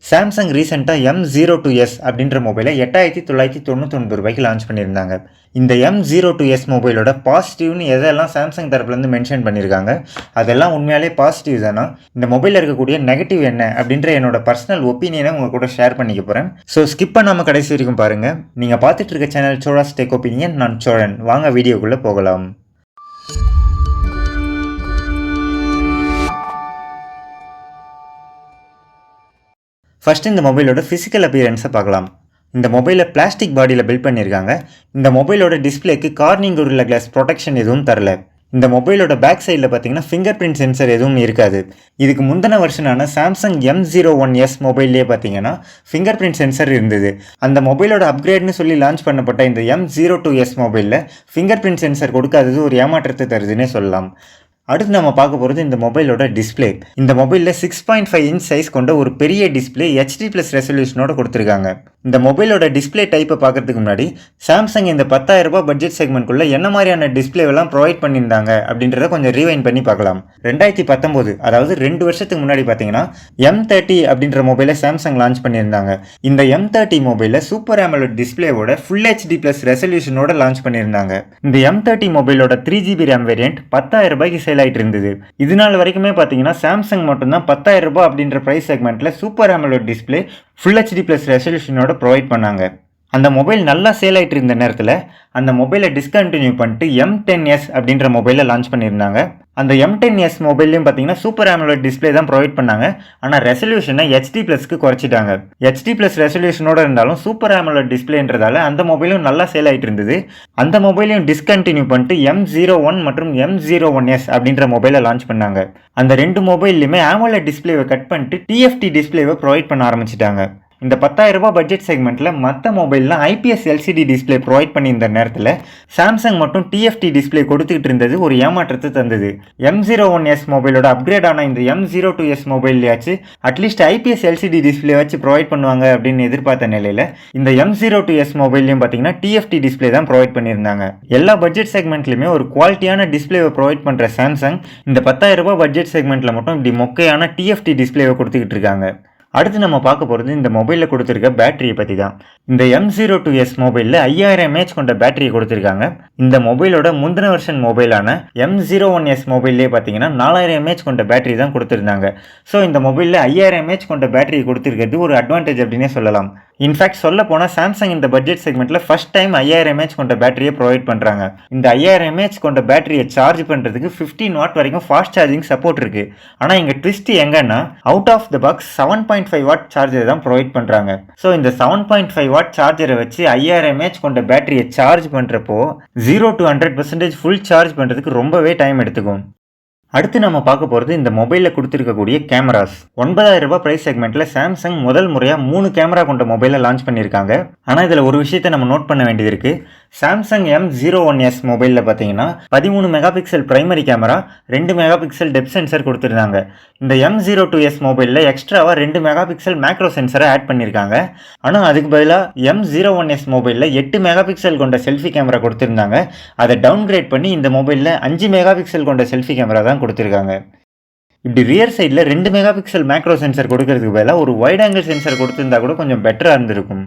Samsung ரீசெண்டாக M02s அப்படின்ற மொபைலை 8999 ரூபாய்க்கு லான்ச் பண்ணியிருந்தாங்க. இந்த M02s மொபைலோட பாசிட்டிவ்னு எதெல்லாம் சாம்சங் தரப்புலேருந்து மென்ஷன் பண்ணியிருக்காங்க, அதெல்லாம் உண்மையாலே பாசிட்டிவ் தானா? இந்த மொபைலில் இருக்கக்கூடிய நெகட்டிவ் என்ன அப்படின்ற என்னோட பர்சனல் ஒப்பீனியனை உங்கள் கூட ஷேர் பண்ணிக்க போகிறேன். ஸோ ஸ்கிப் பண்ணாமல் கடைசி வரைக்கும் பாருங்கள். நீங்கள் பார்த்துட்டு இருக்க சேனல் சோழாஸ் டெக் ஒப்பீனியன். நான் சோழன். வாங்க வீடியோக்குள்ளே போகலாம். ஃபர்ஸ்ட் இந்த மொபைலோட ஃபிசிக்கல் அப்பியரன்ஸை பார்க்கலாம். இந்த மொபைலை பிளாஸ்டிக் பாடியில் பில்ட் பண்ணியிருக்காங்க. இந்த மொபைலோட டிஸ்பிளேக்கு கார்னிங் கொரில்லா கிளாஸ் ப்ரொடெக்ஷன் எதுவும் தரல. இந்த மொபைலோட பேக் சைடில் பார்த்தீங்கன்னா ஃபிங்கர் பிரிண்ட் சென்சர் எதுவும் இருக்காது. இதுக்கு முந்தின வருஷனான சாம்சங் M01s மொபைல்லே பார்த்தீங்கன்னா ஃபிங்கர் பிரிண்ட் சென்சர் இருந்தது. அந்த மொபைலோட அப்கிரேட்னு சொல்லி லான்ச் பண்ணப்பட்ட இந்த M02s மொபைலில் ஃபிங்கர் பிரிண்ட் சென்சர் கொடுக்காதது ஒரு ஏமாற்றத்தை தருதுன்னே சொல்லலாம். அடுத்து நம்ம பார்க்க போகிறது இந்த மொபைலோட டிஸ்பிளே. இந்த மொபைலில் 6.5 இன்ச் சைஸ் கொண்ட ஒரு பெரிய டிஸ்பிளே HD+ ரெசல்யூஷனோட கொடுத்துருக்காங்க. இந்த மொபைலோட டிஸ்பிளே டைப்பை பார்க்கறதுக்கு முன்னாடி சாம்சங் இந்த 10,000 ரூபாய் பட்ஜெட் செக்மெண்ட்குள்ளே என்ன மாதிரியான டிஸ்பிளேவெல்லாம் ப்ரொவைட் பண்ணியிருந்தாங்க அப்படின்றத கொஞ்சம் ரீவைண்ட் பண்ணி பார்க்கலாம். 2019 அதாவது 2 வருஷத்துக்கு முன்னாடி பார்த்தீங்கன்னா M30 அப்படின்ற மொபைலை சாம்சங் லான்ச் பண்ணியிருந்தாங்க. இந்த M30 மொபைலில் சூப்பர் AMOLED டிஸ்பிளேவோட ஃபுல் HD+ ரெசல்யூஷனோட லான்ச் பண்ணியிருந்தாங்க. இந்த M30 மொபைலோட 3GB RAM வேரியன்ட் 10,000 ரூபாய்க்கு சேல் ஆகிட்டு இருந்தது. இது நாள் வரைக்குமே பார்த்தீங்கன்னா சாம்சங் மட்டும்தான் 10,000 ரூபாய் அப்படின்ற ப்ரைஸ் செக்மெண்ட்டில் super AMOLED display full HD+ ரெசல்யூஷனோட ப்ரொவைட் பண்ணாங்க. அந்த மொபைல் நல்லா சேல் ஆகிட்டு இருந்த நேரத்தில் அந்த மொபைலை டிஸ்கண்டினியூ பண்ணிட்டு M10s அப்படின்ற மொபைலை லான்ச் பண்ணியிருந்தாங்க. அந்த M10s மொபைல்லையும் பார்த்தீங்கன்னா சூப்பர் AMOLED டிஸ்பிளே தான் ப்ரொவைட் பண்ணாங்க. ஆனால் ரெசல்யூஷனை HD+க்கு குறைச்சிட்டாங்க. HD+ ரெசல்யூஷனோட இருந்தாலும் சூப்பர் AMOLED டிஸ்பிளேன்றதால அந்த மொபைலும் நல்லா சேல் ஆகிட்டு இருந்தது. அந்த மொபைலையும் டிஸ்கண்டினியூ பண்ணிட்டு M01 மற்றும் M01s அப்படின்ற மொபைலை லான்ச் பண்ணாங்க. அந்த ரெண்டு மொபைல்லையுமே AMOLED டிஸ்பிளேவை கட் பண்ணிட்டு TFT டிஸ்பிளேவை ப்ரொவைட் பண்ண ஆரம்பிச்சிட்டாங்க. இந்த 10,000 ரூபாய் பட்ஜெட் செக்மெண்ட்டில் மற்ற மொபைல்லாம் IPS LCD டிஸ்பிளே ப்ரொவைட் பண்ணியிருந்த நேரத்தில் சாம்சங் மட்டும் TFT டிஸ்பிளே கொடுத்துக்கிட்டு இருந்தது ஒரு ஏமாற்றத்தை தந்தது. M01s மொபைலோட அப்கிரேட் ஆன இந்த M02s மொபைல்லையாச்சு அட்லீஸ்ட் IPS LCD டிஸ்பிளே வச்சு ப்ரொவைட் பண்ணுவாங்க அப்படின்னு எதிர்பார்த்த நிலையில் இந்த M02s மொபைல்லையும் பார்த்தீங்கன்னா TFT டிஸ்பிளே தான் ப்ரொவைட் பண்ணியிருந்தாங்க. எல்லா பட்ஜெட் செக்மெண்ட்லையுமே ஒரு குவாலிட்டியான டிஸ்பிளேவை ப்ரொவைட் பண்ணுற சாம்சங் இந்த 10,000 ரூபாய் பட்ஜெட் செக்மெண்ட்டில் மட்டும் இப்படி மொக்கையான TFT டிஸ்பிளேவை கொடுத்துக்கிட்டு இருக்காங்க. அடுத்து நம்ம பார்க்க போகிறது இந்த மொபைலில் கொடுத்துருக்க பேட்டரியை பற்றி தான். இந்த M02s மொபைலில் 5000 mAh கொண்ட பேட்டரியை கொடுத்துருக்காங்க. இந்த மொபைலோட முந்தின வருஷன் மொபைலான M01s மொபைல்லே பார்த்தீங்கன்னா 4000 mAh கொண்ட பேட்டரி தான் கொடுத்துருந்தாங்க. ஸோ இந்த மொபைலில் 5000 mAh கொண்ட பேட்டரி கொடுத்துருக்கிறது ஒரு அட்வான்டேஜ் அப்படின்னே சொல்லலாம். இன்ஃபேக்ட் சொல்ல போனால் சாம்சங் இந்த பட்ஜெட் செக்மெண்ட்டில் ஃபர்ஸ்ட் டைம் 5000 mAh கொண்ட பேட்டரியை ப்ரொவைட் பண்ணுறாங்க. இந்த 5000 mAh கொண்ட பேட்டரியை சார்ஜ் பண்ணுறதுக்கு 15 வாட் வரைக்கும் ஃபாஸ்ட் சார்ஜிங் சப்போர்ட் இருக்குது. ஆனால் இங்கே ட்விஸ்ட் எங்கன்னா out of the box 7.5 watt charger தான் ப்ரொவைட் பண்ணுறாங்க. ஸோ இந்த 7.5 வாட் சார்ஜரை வச்சு 5000 mAh கொண்ட பேட்டரியை சார்ஜ் பண்ணுறப்போ 0 to 100% ஃபுல் சார்ஜ் பண்ணுறதுக்கு ரொம்பவே டைம் எடுத்துக்கும். அடுத்து நம்ம பார்க்க போகிறது இந்த மொபைலில் கொடுத்துருக்கக்கூடிய கேமராஸ். 9,000 ரூபாய் ப்ரைஸ் செக்மெண்ட்டில் சாம்சங் முதல் முறையாக 3 கேமரா கொண்ட மொபைலை லான்ச் பண்ணியிருக்காங்க. ஆனால் இதில் ஒரு விஷயத்தை நம்ம நோட் பண்ண வேண்டியது இருக்குது. சாம்சங் M01s மொபைலில் பார்த்தீங்கன்னா 13 mega pixel primary camera, 2 mega pixel depth sensor கொடுத்துருந்தாங்க. இந்த M02s மொபைலில் எக்ஸ்ட்ராவாக 2 மெகா பிக்சல் மேக்ரோ சென்சரை ஆட் பண்ணியிருக்காங்க. ஆனால் அதுக்கு பதிலாக M01s மொபைலில் 8 மெகா பிக்சல் கொண்ட செல்ஃபி கேமரா கொடுத்துருந்தாங்க. அதை டவுன்கிரேட் பண்ணி இந்த மொபைலில் 5 மெகா பிக்சல் கொண்ட செல்ஃபி கேமரா தான் கொடுத்துருக்காங்க. இப்படி ரியர் சைடில் 2 மெகா பிக்சல் மேக்ரோ சென்சர் கொடுக்கறதுக்கு பதிலாக ஒரு வைட் ஆங்கிள் சென்சர் கொடுத்துருந்தா கூட கொஞ்சம் பெட்டராக இருந்திருக்கும்.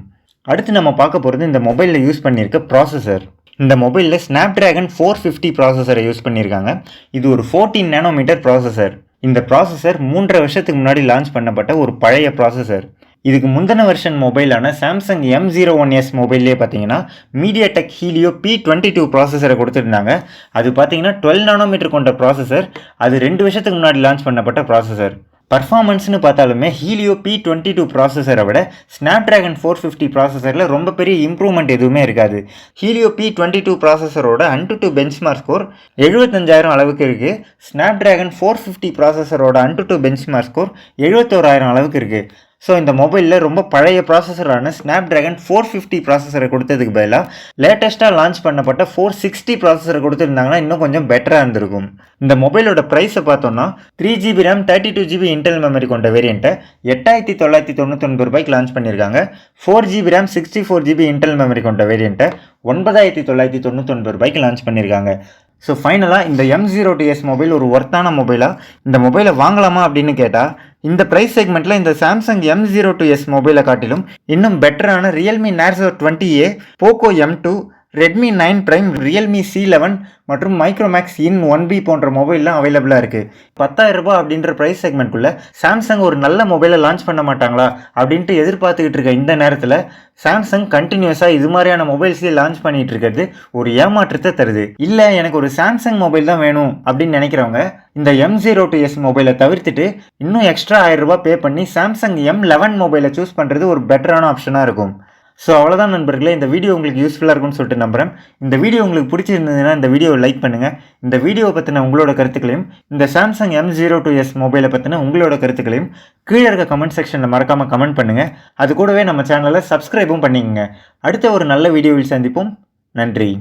அடுத்து நம்ம பார்க்க போகிறது இந்த மொபைலில் யூஸ் பண்ணியிருக்க ப்ராசஸர். இந்த மொபைலில் ஸ்னாப்டிராகன் 450 ப்ராசஸரை யூஸ் பண்ணியிருக்காங்க. இது ஒரு 14 நானோமீட்டர் ப்ராசஸர். இந்த ப்ராசஸர் 3.5 வருஷத்துக்கு முன்னாடி லான்ச் பண்ணப்பட்ட ஒரு பழைய ப்ராசஸர். இதுக்கு முந்தின வருஷன் மொபைலான சாம்சங் M01s மொபைல்லே பார்த்தீங்கன்னா மீடியாடெக் ஹீலியோ P22 ப்ராசஸரை கொடுத்துருந்தாங்க. அது பார்த்தீங்கன்னா 12 நானோமீட்டர் கொண்ட ப்ராசஸர். அது 2 வருஷத்துக்கு முன்னாடி லான்ச் பண்ணப்பட்ட ப்ராசஸர். பர்ஃபார்மன்ஸ்னு பார்த்தாலுமே ஹீலியோ P22 ப்ராசஸரை விட ஸ்னாப்டிராகன் 450 ப்ராசஸரில் ரொம்ப பெரிய இம்ப்ரூவ்மெண்ட் எதுவுமே இருக்காது. Helio P22 ப்ராசஸரோட AnTuTu benchmark score 75,000 அளவுக்கு இருக்குது. ஸ்னாப்டிராகன் 450 ப்ராசஸரோட AnTuTu பெஞ்ச்மார்க் ஸ்கோர் 71,000 அளவுக்கு இருக்குது. ஸோ இந்த மொபைலில் ரொம்ப பழைய ப்ராசஸரான ஸ்னாப்டிராகன் 450 ப்ராசஸரை கொடுத்ததுக்கு பதிலாக லேட்டஸ்ட்டாக லான்ச் பண்ணப்பட்ட 460 ப்ராசஸரை கொடுத்துருந்தாங்கன்னா இன்னும் கொஞ்சம் பெட்டராக இருந்திருக்கும். இந்த மொபைலோட ப்ரைஸை பார்த்தோன்னா 3GB RAM 32GB Intel memory கொண்ட வேரியண்ட்டை 8,999 ரூபாய்க்கு லான்ச் பண்ணியிருக்காங்க. 4GB RAM 64GB Intel memory கொண்ட வேரியண்ட்டை 9,999 ரூபாய்க்கு லான்ச் பண்ணியிருக்காங்க. ஸோ ஃபைனலாக இந்த M02s மொபைல் ஒரு ஒர்த்தான மொபைலாக இந்த மொபைலை வாங்கலாமா அப்படின்னு கேட்டால் இந்த ப்ரைஸ் செக்மெண்ட்டில் இந்த சாம்சங் M02s மொபைலை காட்டிலும் இன்னும் பெட்டரான Realme Narzo 20A, Poco M2, Redmi 9 prime, Realme C11 மற்றும் மைக்ரோமேக்ஸ் இன் 1B போன்ற மொபைல்லாம் அவைலபிளாக இருக்குது. 10,000 ரூபாய் அப்படின்ற ப்ரைஸ் செக்மெண்ட்குள்ளே சாம்சங் ஒரு நல்ல மொபைலை லான்ச் பண்ண மாட்டாங்களா அப்படின்ட்டு எதிர்பார்த்துக்கிட்டு இருக்க இந்த நேரத்தில் சாம்சங் கண்டினியூஸாக இது மாதிரியான மொபைல்ஸே லான்ச் பண்ணிட்டு இருக்கிறது ஒரு ஏமாற்றத்தை தருது. இல்லை எனக்கு ஒரு சாம்சங் மொபைல் தான் வேணும் அப்படின்னு நினைக்கிறவங்க இந்த M02s மொபைலை தவிர்த்துட்டு இன்னும் எக்ஸ்ட்ரா 1000 ரூபாய் பே பண்ணி சாம்சங் M11 மொபைலை சூஸ் பண்ணுறது ஒரு பெட்டரான ஆப்ஷனாக இருக்கும். ஸோ அவ்வளோதான் நண்பர்களே, இந்த வீடியோ உங்களுக்கு யூஸ்ஃபுல்லாக இருக்கும்னு சொல்லிட்டு நம்புகிறேன். இந்த வீடியோ உங்களுக்கு பிடிச்சிருந்ததுன்னா இந்த வீடியோவை லைக் பண்ணுங்கள். இந்த வீடியோவை பற்றின உங்களோட கருத்துக்களையும் இந்த சாம்சங் M02s மொபைலை பற்றின உங்களோட கருத்துக்களையும் கீழே இருக்க கமெண்ட் செக்ஷனில் மறக்காமல் கமெண்ட் பண்ணுங்கள். அது கூடவே நம்ம சேனலை சப்ஸ்கிரைபும் பண்ணிக்கங்க. அடுத்த ஒரு நல்ல வீடியோவில் சந்திப்போம். நன்றி.